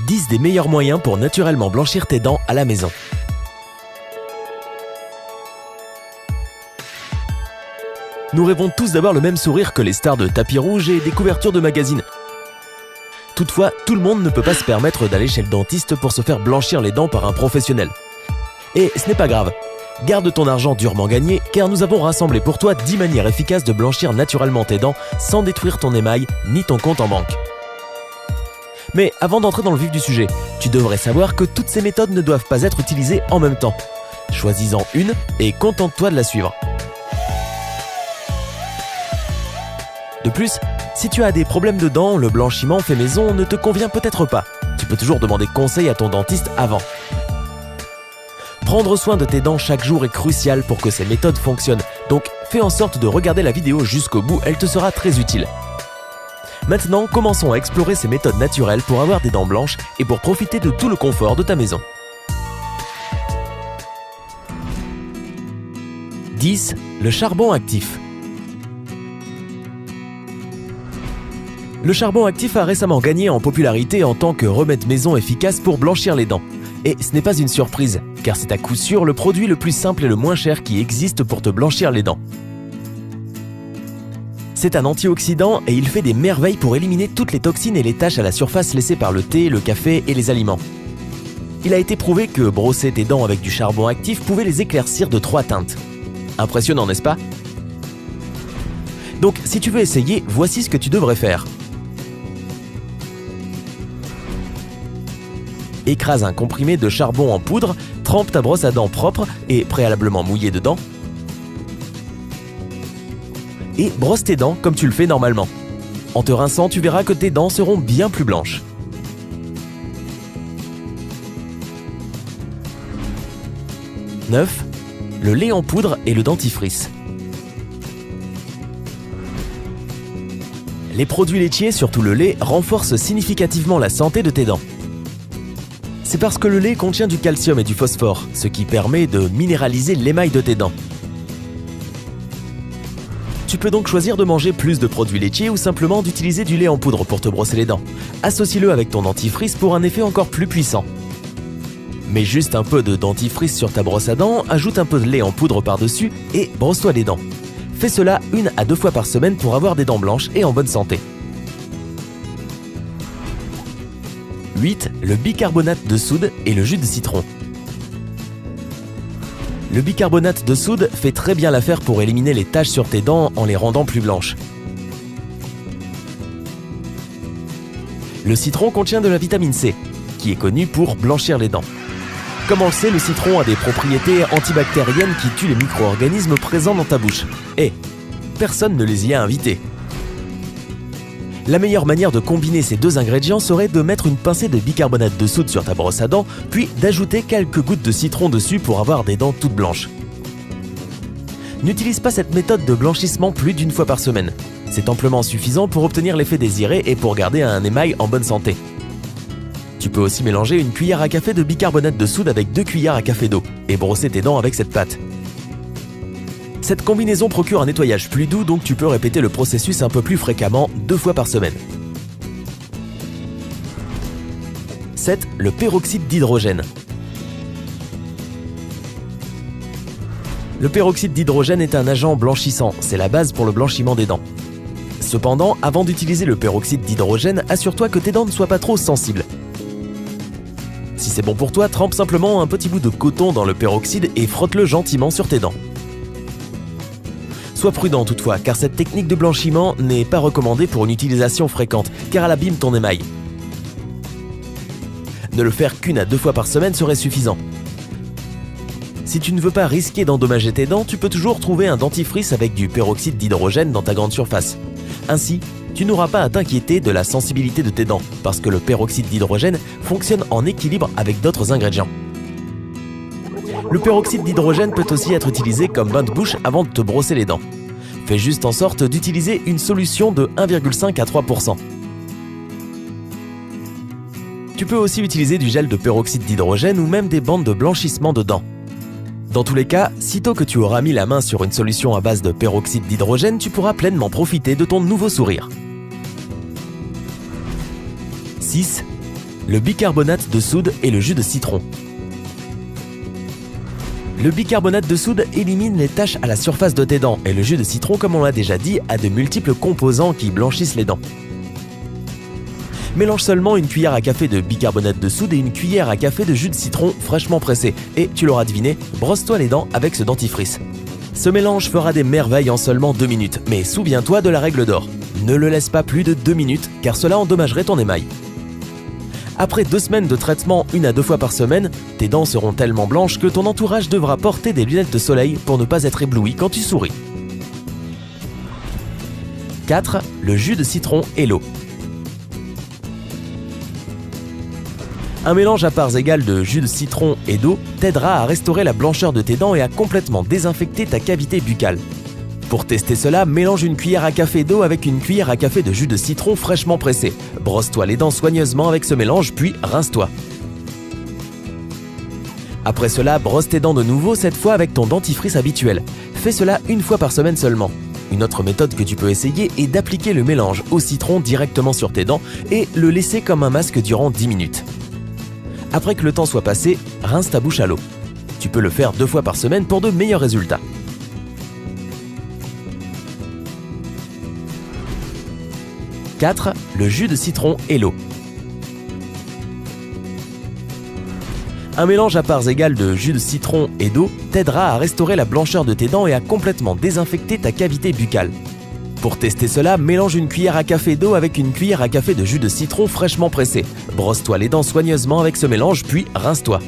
10 des meilleurs moyens pour naturellement blanchir tes dents à la maison. Nous rêvons tous d'avoir le même sourire que les stars de tapis rouge et des couvertures de magazines. Toutefois, tout le monde ne peut pas se permettre d'aller chez le dentiste pour se faire blanchir les dents par un professionnel. Et ce n'est pas grave. Garde ton argent durement gagné, car nous avons rassemblé pour toi 10 manières efficaces de blanchir naturellement tes dents sans détruire ton émail ni ton compte en banque. Mais avant d'entrer dans le vif du sujet, tu devrais savoir que toutes ces méthodes ne doivent pas être utilisées en même temps. Choisis-en une et contente-toi de la suivre. De plus, si tu as des problèmes de dents, le blanchiment fait maison ne te convient peut-être pas. Tu peux toujours demander conseil à ton dentiste avant. Prendre soin de tes dents chaque jour est crucial pour que ces méthodes fonctionnent, donc fais en sorte de regarder la vidéo jusqu'au bout, elle te sera très utile. Maintenant, commençons à explorer ces méthodes naturelles pour avoir des dents blanches et pour profiter de tout le confort de ta maison. 10. Le charbon actif. Le charbon actif a récemment gagné en popularité en tant que remède maison efficace pour blanchir les dents. Et ce n'est pas une surprise, car c'est à coup sûr le produit le plus simple et le moins cher qui existe pour te blanchir les dents. C'est un antioxydant et il fait des merveilles pour éliminer toutes les toxines et les taches à la surface laissées par le thé, le café et les aliments. Il a été prouvé que brosser tes dents avec du charbon actif pouvait les éclaircir de 3 teintes. Impressionnant, n'est-ce pas? Donc, si tu veux essayer, voici ce que tu devrais faire. Écrase un comprimé de charbon en poudre, trempe ta brosse à dents propre et préalablement mouillée dedans et brosse tes dents comme tu le fais normalement. En te rinçant, tu verras que tes dents seront bien plus blanches. « 9. Le lait en poudre et le dentifrice. Les produits laitiers, surtout le lait, renforcent significativement la santé de tes dents. C'est parce que le lait contient du calcium et du phosphore, ce qui permet de minéraliser l'émail de tes dents. Tu peux donc choisir de manger plus de produits laitiers ou simplement d'utiliser du lait en poudre pour te brosser les dents. Associe-le avec ton dentifrice pour un effet encore plus puissant. Mets juste un peu de dentifrice sur ta brosse à dents, ajoute un peu de lait en poudre par-dessus et brosse-toi les dents. Fais cela 1 à 2 fois par semaine pour avoir des dents blanches et en bonne santé. 8. Le bicarbonate de soude et le jus de citron. Le bicarbonate de soude fait très bien l'affaire pour éliminer les taches sur tes dents en les rendant plus blanches. Le citron contient de la vitamine C, qui est connue pour blanchir les dents. Comme on le sait, le citron a des propriétés antibactériennes qui tuent les micro-organismes présents dans ta bouche. Et personne ne les y a invités. La meilleure manière de combiner ces deux ingrédients serait de mettre une pincée de bicarbonate de soude sur ta brosse à dents, puis d'ajouter quelques gouttes de citron dessus pour avoir des dents toutes blanches. N'utilise pas cette méthode de blanchissement plus d'1 fois par semaine. C'est amplement suffisant pour obtenir l'effet désiré et pour garder un émail en bonne santé. Tu peux aussi mélanger 1 cuillère à café de bicarbonate de soude avec 2 cuillères à café d'eau et brosser tes dents avec cette pâte. Cette combinaison procure un nettoyage plus doux, donc tu peux répéter le processus un peu plus fréquemment, 2 fois par semaine. 7. Le peroxyde d'hydrogène. Le peroxyde d'hydrogène est un agent blanchissant, c'est la base pour le blanchiment des dents. Cependant, avant d'utiliser le peroxyde d'hydrogène, assure-toi que tes dents ne soient pas trop sensibles. Si c'est bon pour toi, trempe simplement un petit bout de coton dans le peroxyde et frotte-le gentiment sur tes dents. Sois prudent toutefois, car cette technique de blanchiment n'est pas recommandée pour une utilisation fréquente, car elle abîme ton émail. Ne le faire qu'1 à 2 fois par semaine serait suffisant. Si tu ne veux pas risquer d'endommager tes dents, tu peux toujours trouver un dentifrice avec du peroxyde d'hydrogène dans ta grande surface. Ainsi, tu n'auras pas à t'inquiéter de la sensibilité de tes dents, parce que le peroxyde d'hydrogène fonctionne en équilibre avec d'autres ingrédients. Le peroxyde d'hydrogène peut aussi être utilisé comme bain de bouche avant de te brosser les dents. Fais juste en sorte d'utiliser une solution de 1,5 à 3%. Tu peux aussi utiliser du gel de peroxyde d'hydrogène ou même des bandes de blanchissement de dents. Dans tous les cas, sitôt que tu auras mis la main sur une solution à base de peroxyde d'hydrogène, tu pourras pleinement profiter de ton nouveau sourire. 6. le bicarbonate de soude et le jus de citron. Le bicarbonate de soude élimine les taches à la surface de tes dents et le jus de citron, comme on l'a déjà dit, a de multiples composants qui blanchissent les dents. Mélange seulement une cuillère à café de bicarbonate de soude et une cuillère à café de jus de citron fraîchement pressé et, tu l'auras deviné, brosse-toi les dents avec ce dentifrice. Ce mélange fera des merveilles en seulement 2 minutes, mais souviens-toi de la règle d'or. Ne le laisse pas plus de 2 minutes car cela endommagerait ton émail. Après 2 semaines de traitement 1 à 2 fois par semaine, tes dents seront tellement blanches que ton entourage devra porter des lunettes de soleil pour ne pas être ébloui quand tu souris. 4. Le jus de citron et l'eau. Un mélange à parts égales de jus de citron et d'eau t'aidera à restaurer la blancheur de tes dents et à complètement désinfecter ta cavité buccale. Pour tester cela, mélange une cuillère à café d'eau avec une cuillère à café de jus de citron fraîchement pressé. Brosse-toi les dents soigneusement avec ce mélange, puis rince-toi. Après cela, brosse tes dents de nouveau, cette fois avec ton dentifrice habituel. Fais cela 1 fois par semaine seulement. Une autre méthode que tu peux essayer est d'appliquer le mélange au citron directement sur tes dents et le laisser comme un masque durant 10 minutes. Après que le temps soit passé, rince ta bouche à l'eau. Tu peux le faire 2 fois par semaine pour de meilleurs résultats. 4. Le jus de citron et l'eau. Un mélange à parts égales de jus de citron et d'eau t'aidera à restaurer la blancheur de tes dents et à complètement désinfecter ta cavité buccale. Pour tester cela, mélange une cuillère à café d'eau avec une cuillère à café de jus de citron fraîchement pressé. Brosse-toi les dents soigneusement avec ce mélange, puis rince-toi.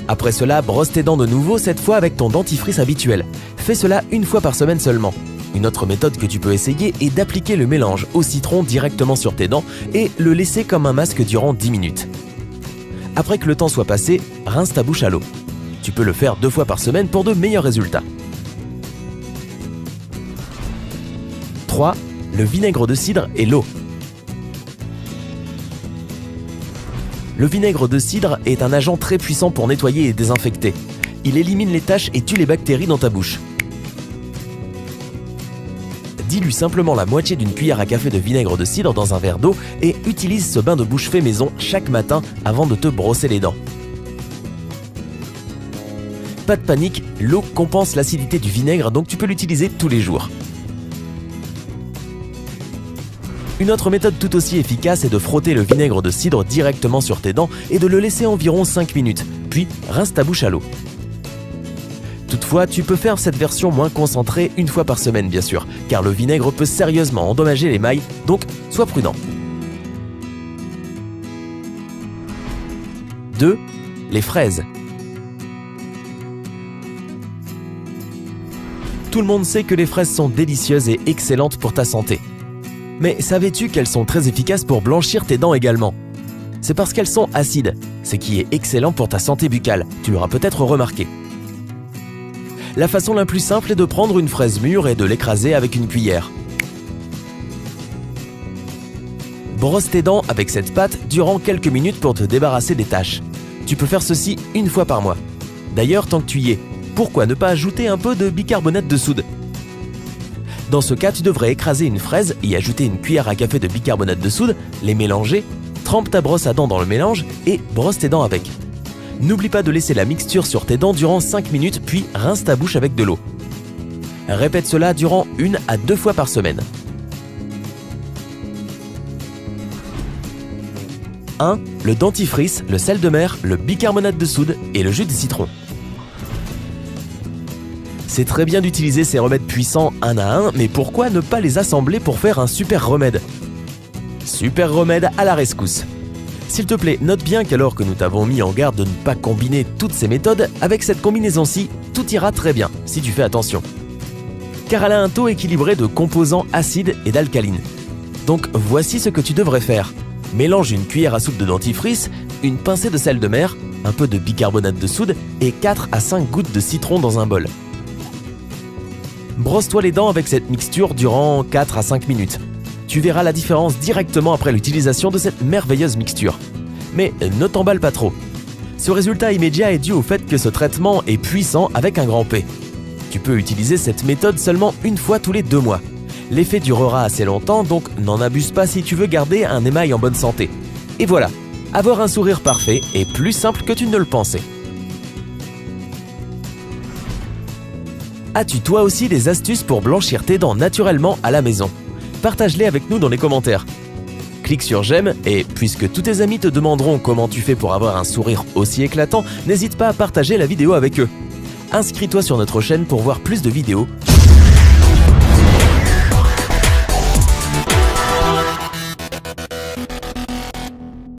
Après cela, brosse tes dents de nouveau, cette fois avec ton dentifrice habituel. Fais cela 1 fois par semaine seulement. Une autre méthode que tu peux essayer est d'appliquer le mélange au citron directement sur tes dents et le laisser comme un masque durant 10 minutes. Après que le temps soit passé, rince ta bouche à l'eau. Tu peux le faire 2 fois par semaine pour de meilleurs résultats. 3. Le vinaigre de cidre et l'eau. Le vinaigre de cidre est un agent très puissant pour nettoyer et désinfecter. Il élimine les taches et tue les bactéries dans ta bouche. Dilue simplement la moitié d'une cuillère à café de vinaigre de cidre dans un verre d'eau et utilise ce bain de bouche fait maison chaque matin avant de te brosser les dents. Pas de panique, l'eau compense l'acidité du vinaigre, donc tu peux l'utiliser tous les jours. Une autre méthode tout aussi efficace est de frotter le vinaigre de cidre directement sur tes dents et de le laisser environ 5 minutes, puis rince ta bouche à l'eau. Toutefois, tu peux faire cette version moins concentrée 1 fois par semaine bien sûr, car le vinaigre peut sérieusement endommager l'émail, donc sois prudent. 2. Les fraises. Tout le monde sait que les fraises sont délicieuses et excellentes pour ta santé. Mais savais-tu qu'elles sont très efficaces pour blanchir tes dents également? C'est parce qu'elles sont acides, ce qui est excellent pour ta santé buccale, tu l'auras peut-être remarqué. La façon la plus simple est de prendre une fraise mûre et de l'écraser avec une cuillère. Brosse tes dents avec cette pâte durant quelques minutes pour te débarrasser des taches. Tu peux faire ceci 1 fois par mois. D'ailleurs, tant que tu y es, pourquoi ne pas ajouter un peu de bicarbonate de soude? Dans ce cas, tu devrais écraser une fraise, y ajouter une cuillère à café de bicarbonate de soude, les mélanger, trempe ta brosse à dents dans le mélange et brosse tes dents avec. N'oublie pas de laisser la mixture sur tes dents durant 5 minutes, puis rince ta bouche avec de l'eau. Répète cela durant 1 à 2 fois par semaine. 1. Le dentifrice, le sel de mer, le bicarbonate de soude et le jus de citron. C'est très bien d'utiliser ces remèdes puissants 1 à 1, mais pourquoi ne pas les assembler pour faire un super remède? Super remède à la rescousse. S'il te plaît, note bien qu'alors que nous t'avons mis en garde de ne pas combiner toutes ces méthodes, avec cette combinaison-ci, tout ira très bien, si tu fais attention. Car elle a un taux équilibré de composants acides et d'alcalines. Donc voici ce que tu devrais faire. Mélange une cuillère à soupe de dentifrice, une pincée de sel de mer, un peu de bicarbonate de soude et 4 à 5 gouttes de citron dans un bol. Brosse-toi les dents avec cette mixture durant 4 à 5 minutes. Tu verras la différence directement après l'utilisation de cette merveilleuse mixture. Mais ne t'emballe pas trop. Ce résultat immédiat est dû au fait que ce traitement est puissant avec un grand P. Tu peux utiliser cette méthode seulement 1 fois tous les 2 mois. L'effet durera assez longtemps, donc n'en abuse pas si tu veux garder un émail en bonne santé. Et voilà, avoir un sourire parfait est plus simple que tu ne le pensais. As-tu toi aussi des astuces pour blanchir tes dents naturellement à la maison? Partage-les avec nous dans les commentaires. Clique sur j'aime et puisque tous tes amis te demanderont comment tu fais pour avoir un sourire aussi éclatant, n'hésite pas à partager la vidéo avec eux. Inscris-toi sur notre chaîne pour voir plus de vidéos